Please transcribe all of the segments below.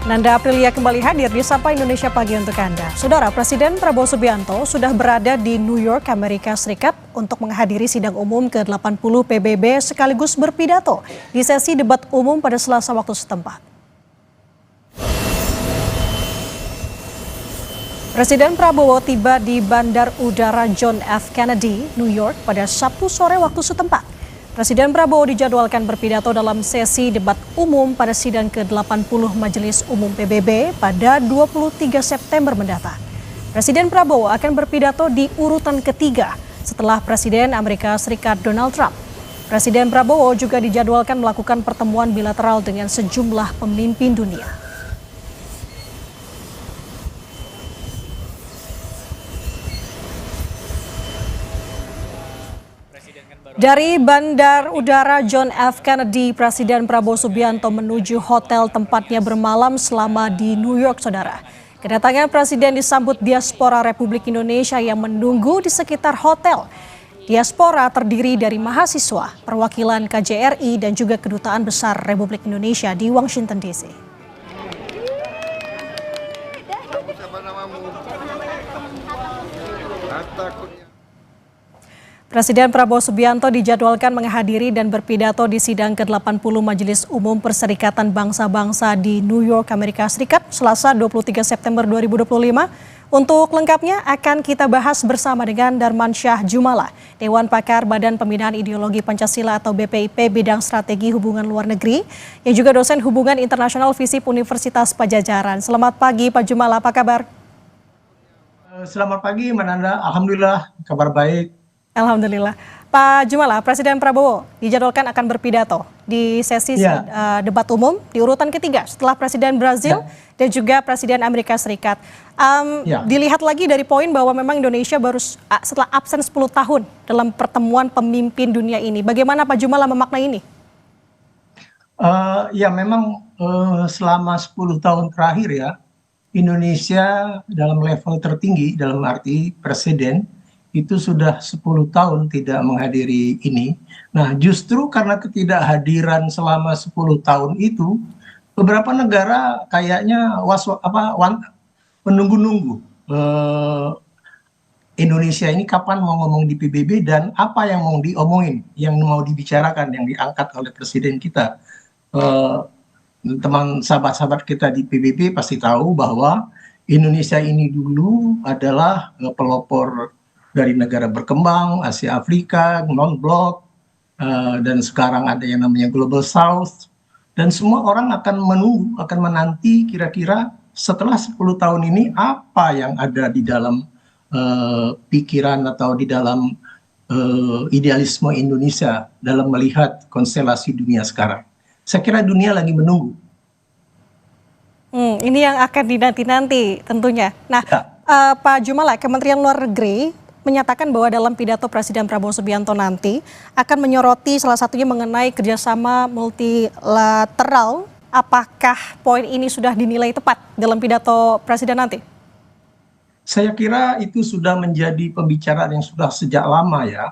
Nanda Aprilia kembali hadir di Sapa Indonesia Pagi untuk Anda. Saudara, Presiden Prabowo Subianto sudah berada di New York, Amerika Serikat untuk menghadiri sidang umum ke-80 PBB sekaligus berpidato di sesi debat umum pada Selasa waktu setempat. Presiden Prabowo tiba di Bandar Udara John F. Kennedy, New York pada Sabtu sore waktu setempat. Presiden Prabowo dijadwalkan berpidato dalam sesi debat umum pada sidang ke-80 Majelis Umum PBB pada 23 September mendatang. Presiden Prabowo akan berpidato di urutan ketiga setelah Presiden Amerika Serikat Donald Trump. Presiden Prabowo juga dijadwalkan melakukan pertemuan bilateral dengan sejumlah pemimpin dunia. Dari Bandar Udara John F. Kennedy, Presiden Prabowo Subianto menuju hotel tempatnya bermalam selama di New York, saudara. Kedatangan Presiden disambut diaspora Republik Indonesia yang menunggu di sekitar hotel. Diaspora terdiri dari mahasiswa, perwakilan KJRI, dan juga Kedutaan Besar Republik Indonesia di Washington DC. Presiden Prabowo Subianto dijadwalkan menghadiri dan berpidato di sidang ke-80 Majelis Umum Perserikatan Bangsa-Bangsa di New York, Amerika Serikat, Selasa 23 September 2025. Untuk lengkapnya akan kita bahas bersama dengan Darman Syah Jumala, Dewan Pakar Badan Pembinaan Ideologi Pancasila atau BPIP Bidang Strategi Hubungan Luar Negeri, yang juga dosen Hubungan Internasional FISIP Universitas Padjadjaran. Selamat pagi Pak Jumala, apa kabar? Selamat pagi Mananda, Alhamdulillah kabar baik. Alhamdulillah. Pak Jumala, Presiden Prabowo dijadwalkan akan berpidato di sesi debat umum di urutan ketiga setelah Presiden Brazil dan juga Presiden Amerika Serikat. Dilihat lagi dari poin bahwa memang Indonesia baru setelah absen 10 tahun dalam pertemuan pemimpin dunia ini. Bagaimana Pak Jumala memaknai ini? Memang selama 10 tahun terakhir ya, Indonesia dalam level tertinggi dalam arti presiden itu sudah 10 tahun tidak menghadiri ini. Nah, justru karena ketidakhadiran selama 10 tahun itu, beberapa negara kayaknya menunggu-nunggu Indonesia ini kapan mau ngomong di PBB dan apa yang mau diomongin, yang mau dibicarakan, yang diangkat oleh presiden kita. Teman sahabat-sahabat kita di PBB pasti tahu bahwa Indonesia ini dulu adalah pelopor dari negara berkembang, Asia Afrika, non-blok, dan sekarang ada yang namanya Global South. Dan semua orang akan menunggu, akan menanti kira-kira setelah 10 tahun ini apa yang ada di dalam pikiran atau di dalam idealisme Indonesia dalam melihat konstelasi dunia sekarang. Saya kira dunia lagi menunggu. Ini yang akan dinanti-nanti tentunya. Nah, Pak Jumala, Kementerian Luar Negeri menyatakan bahwa dalam pidato Presiden Prabowo Subianto nanti akan menyoroti salah satunya mengenai kerjasama multilateral. Apakah poin ini sudah dinilai tepat dalam pidato Presiden nanti? Saya kira itu sudah menjadi pembicaraan yang sudah sejak lama ya,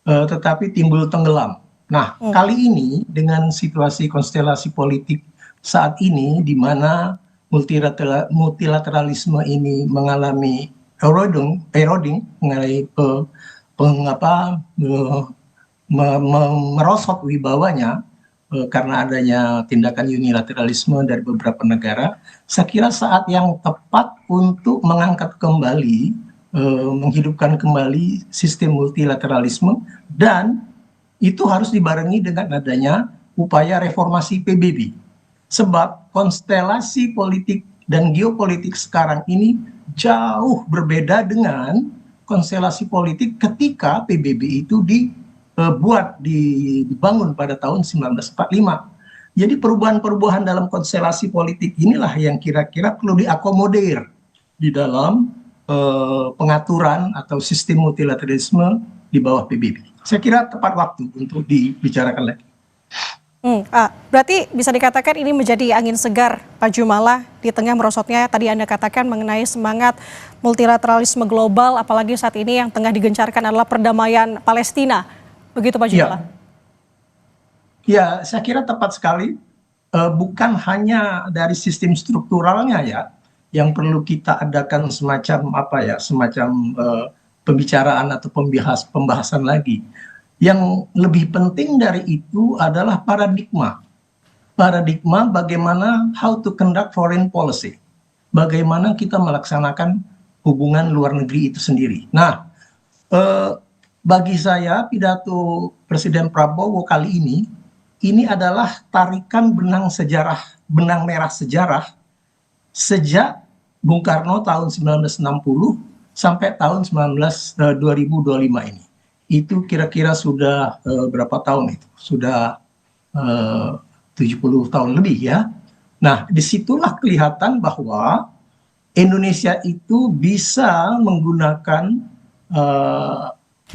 tetapi timbul tenggelam. Nah, kali ini dengan situasi konstelasi politik saat ini di mana multilateralisme ini mengalami eroding mengenai merosot wibawanya karena adanya tindakan unilateralisme dari beberapa negara. Saya kira saat yang tepat untuk mengangkat kembali, menghidupkan kembali sistem multilateralisme, dan itu harus dibarengi dengan adanya upaya reformasi PBB. Sebab konstelasi politik dan geopolitik sekarang ini jauh berbeda dengan konstelasi politik ketika PBB itu dibangun pada tahun 1945. Jadi perubahan-perubahan dalam konstelasi politik inilah yang kira-kira perlu diakomodir di dalam pengaturan atau sistem multilateralisme di bawah PBB. Saya kira tepat waktu untuk dibicarakan lagi. Berarti bisa dikatakan ini menjadi angin segar Pak Jumala di tengah merosotnya tadi Anda katakan mengenai semangat multilateralisme global, apalagi saat ini yang tengah digencarkan adalah perdamaian Palestina. Begitu Pak Jumala? Ya, saya kira tepat sekali. bukan hanya dari sistem strukturalnya ya, yang perlu kita adakan semacam apa ya, semacam pembicaraan atau pembahasan lagi. Yang lebih penting dari itu adalah paradigma. Paradigma bagaimana how to conduct foreign policy. Bagaimana kita melaksanakan hubungan luar negeri itu sendiri. Nah, bagi saya pidato Presiden Prabowo kali ini adalah tarikan benang merah sejarah sejak Bung Karno tahun 1960 sampai tahun 2025 ini. Itu kira-kira sudah berapa tahun itu? Sudah 70 tahun lebih ya. Nah, disitulah kelihatan bahwa Indonesia itu bisa menggunakan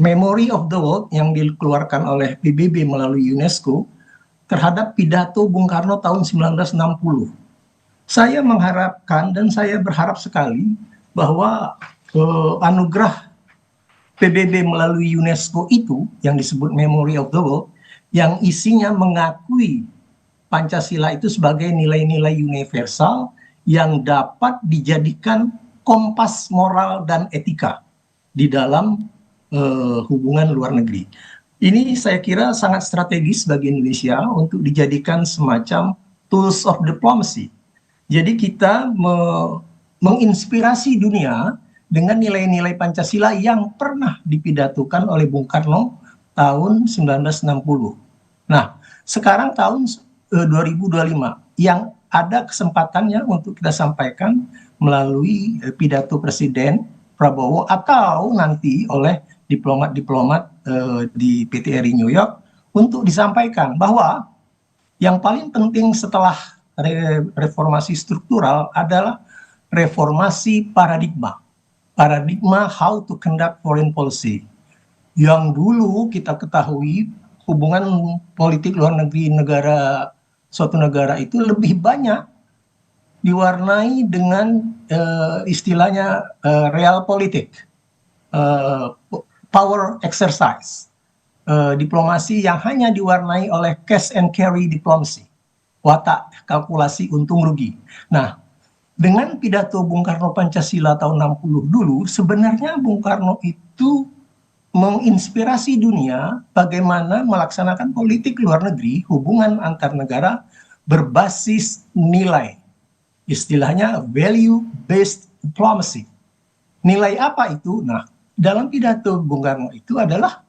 Memory of the World yang dikeluarkan oleh PBB melalui UNESCO terhadap pidato Bung Karno tahun 1960. Saya mengharapkan dan saya berharap sekali bahwa anugerah PBB melalui UNESCO itu yang disebut Memory of the World yang isinya mengakui Pancasila itu sebagai nilai-nilai universal yang dapat dijadikan kompas moral dan etika di dalam hubungan luar negeri. Ini saya kira sangat strategis bagi Indonesia untuk dijadikan semacam tools of diplomacy. Jadi kita menginspirasi dunia dengan nilai-nilai Pancasila yang pernah dipidatokan oleh Bung Karno tahun 1960. Nah, sekarang tahun 2025 yang ada kesempatannya untuk kita sampaikan melalui pidato Presiden Prabowo atau nanti oleh diplomat-diplomat di PTRI New York untuk disampaikan bahwa yang paling penting setelah reformasi struktural adalah reformasi paradigma. Paradigma how to conduct foreign policy. Yang dulu kita ketahui hubungan politik luar negeri suatu negara itu lebih banyak diwarnai dengan istilahnya realpolitik, power exercise, diplomasi yang hanya diwarnai oleh cash and carry diplomacy, watak kalkulasi untung rugi. Nah, dengan pidato Bung Karno Pancasila tahun 60 dulu, sebenarnya Bung Karno itu menginspirasi dunia bagaimana melaksanakan politik luar negeri, hubungan antar negara berbasis nilai. Istilahnya value-based diplomacy. Nilai apa itu? Nah, dalam pidato Bung Karno itu adalah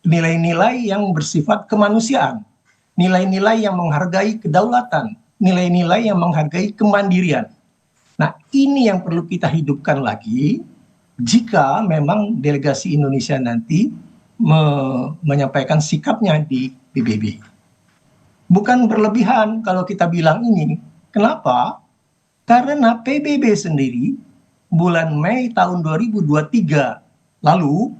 nilai-nilai yang bersifat kemanusiaan, nilai-nilai yang menghargai kedaulatan, nilai-nilai yang menghargai kemandirian. Nah, ini yang perlu kita hidupkan lagi jika memang delegasi Indonesia nanti menyampaikan sikapnya di PBB. Bukan berlebihan kalau kita bilang ini. Kenapa? Karena PBB sendiri bulan Mei tahun 2023 lalu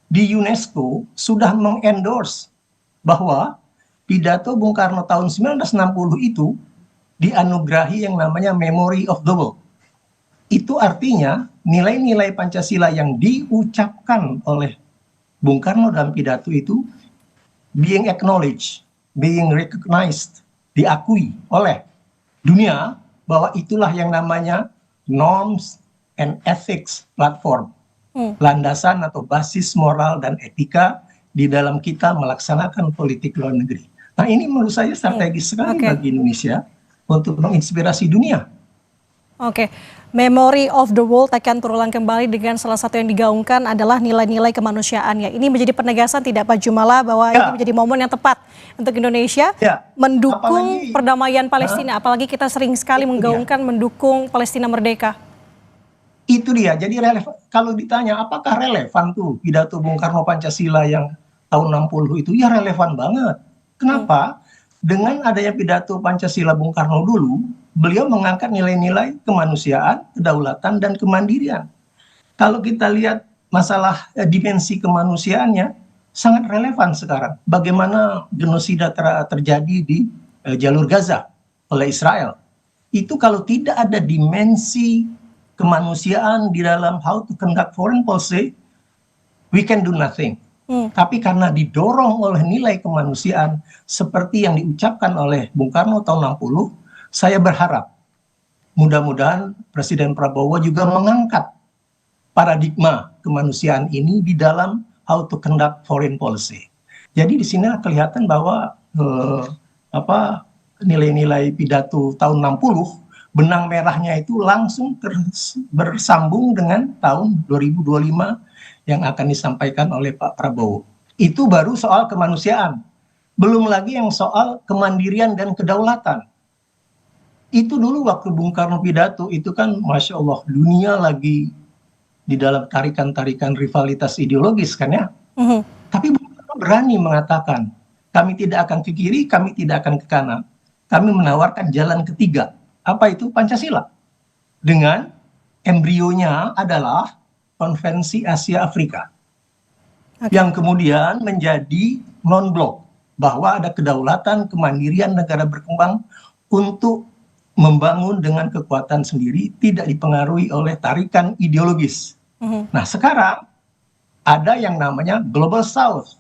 di UNESCO sudah mengendorse bahwa pidato Bung Karno tahun 1960 itu dianugerahi yang namanya Memory of the World. Itu artinya nilai-nilai Pancasila yang diucapkan oleh Bung Karno dalam pidato itu being acknowledged, being recognized, diakui oleh dunia bahwa itulah yang namanya norms and ethics platform. Landasan atau basis moral dan etika di dalam kita melaksanakan politik luar negeri. Nah, ini menurut saya strategis sekali bagi Indonesia untuk menginspirasi dunia. Oke, Memory of the World akan terulang kembali dengan salah satu yang digaungkan adalah nilai-nilai kemanusiaan. Ini menjadi penegasan tidak Pak Jumala bahwa ini menjadi momen yang tepat untuk Indonesia mendukung perdamaian Palestina. Apalagi kita sering sekali menggaungkan mendukung Palestina merdeka. Itu dia, jadi kalau ditanya apakah relevan tuh pidato Bung Karno Pancasila yang tahun 60 itu, ya relevan banget. Kenapa? Dengan adanya pidato Pancasila Bung Karno dulu, beliau mengangkat nilai-nilai kemanusiaan, kedaulatan, dan kemandirian. Kalau kita lihat masalah dimensi kemanusiaannya, sangat relevan sekarang. Bagaimana genosida terjadi di jalur Gaza oleh Israel. Itu kalau tidak ada dimensi kemanusiaan di dalam how to conduct foreign policy, we can do nothing. Tapi karena didorong oleh nilai kemanusiaan seperti yang diucapkan oleh Bung Karno tahun 60, saya berharap mudah-mudahan Presiden Prabowo juga mengangkat paradigma kemanusiaan ini di dalam how to conduct foreign policy. Jadi di sini kelihatan bahwa nilai-nilai pidato tahun 60 benang merahnya itu langsung bersambung dengan tahun 2025 yang akan disampaikan oleh Pak Prabowo. Itu baru soal kemanusiaan. Belum lagi yang soal kemandirian dan kedaulatan. Itu dulu waktu Bung Karno pidato itu kan Masya Allah, dunia lagi di dalam tarikan-tarikan rivalitas ideologis kan ya. Tapi Bung Karno berani mengatakan, kami tidak akan ke kiri, kami tidak akan ke kanan. Kami menawarkan jalan ketiga. Apa itu? Pancasila. Dengan embrionya adalah Konvensi Asia Afrika. Yang kemudian menjadi non-blok. Bahwa ada kedaulatan, kemandirian negara berkembang untuk membangun dengan kekuatan sendiri, tidak dipengaruhi oleh tarikan ideologis. Nah sekarang ada yang namanya Global South,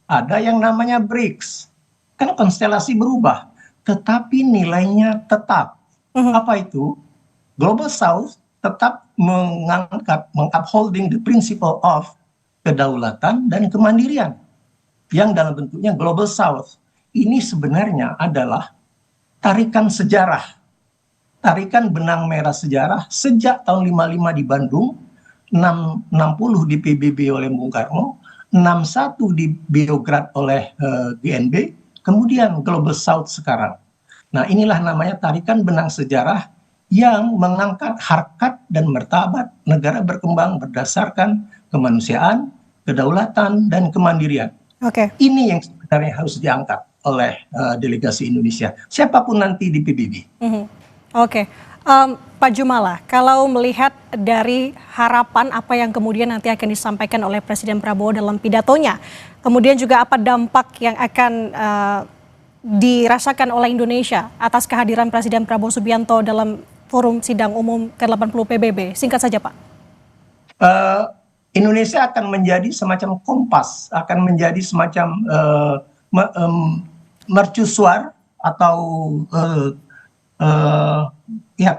ada yang namanya BRICS. Kan konstelasi berubah, tetapi nilainya tetap. Apa itu? Global South tetap mengupholding the principle of kedaulatan dan kemandirian. Yang dalam bentuknya Global South. Ini sebenarnya adalah tarikan sejarah. Tarikan benang merah sejarah sejak tahun 55 di Bandung, 60 di PBB oleh Bung Karno, 61 di Beograd oleh GNB, kemudian Global South sekarang. Nah inilah namanya tarikan benang sejarah yang mengangkat harkat dan martabat negara berkembang berdasarkan kemanusiaan, kedaulatan, dan kemandirian. Ini yang sebenarnya harus diangkat oleh delegasi Indonesia, siapapun nanti di PBB. Pak Jumala, kalau melihat dari harapan apa yang kemudian nanti akan disampaikan oleh Presiden Prabowo dalam pidatonya, kemudian juga apa dampak yang akan dirasakan oleh Indonesia atas kehadiran Presiden Prabowo Subianto dalam forum sidang umum ke-80 PBB, singkat saja Pak. Indonesia akan menjadi semacam kompas, akan menjadi semacam mercusuar atau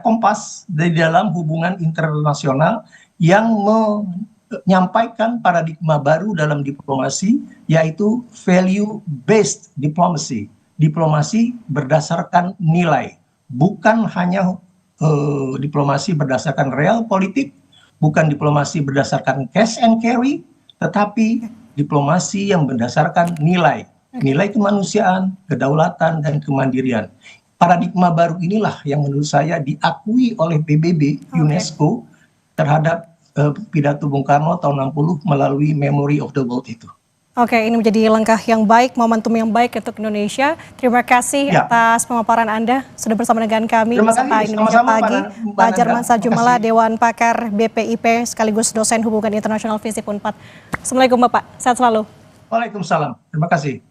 kompas di dalam hubungan internasional yang menyampaikan paradigma baru dalam diplomasi, yaitu value based diplomacy. Diplomasi berdasarkan nilai, bukan hanya diplomasi berdasarkan real politik, bukan diplomasi berdasarkan cash and carry, tetapi diplomasi yang berdasarkan nilai kemanusiaan, kedaulatan, dan kemandirian. Paradigma baru inilah yang menurut saya diakui oleh PBB UNESCO terhadap pidato Bung Karno tahun 60 melalui Memory of the World itu. Ini menjadi langkah yang baik, momentum yang baik untuk Indonesia. Terima kasih atas pemaparan Anda sudah bersama dengan kami di Sapa Indonesia Pagi. Pak Jarmansyah Jumala, Dewan Pakar BPIP sekaligus dosen hubungan internasional FISIP Unpad. Assalamualaikum Bapak, sehat selalu. Waalaikumsalam, terima kasih.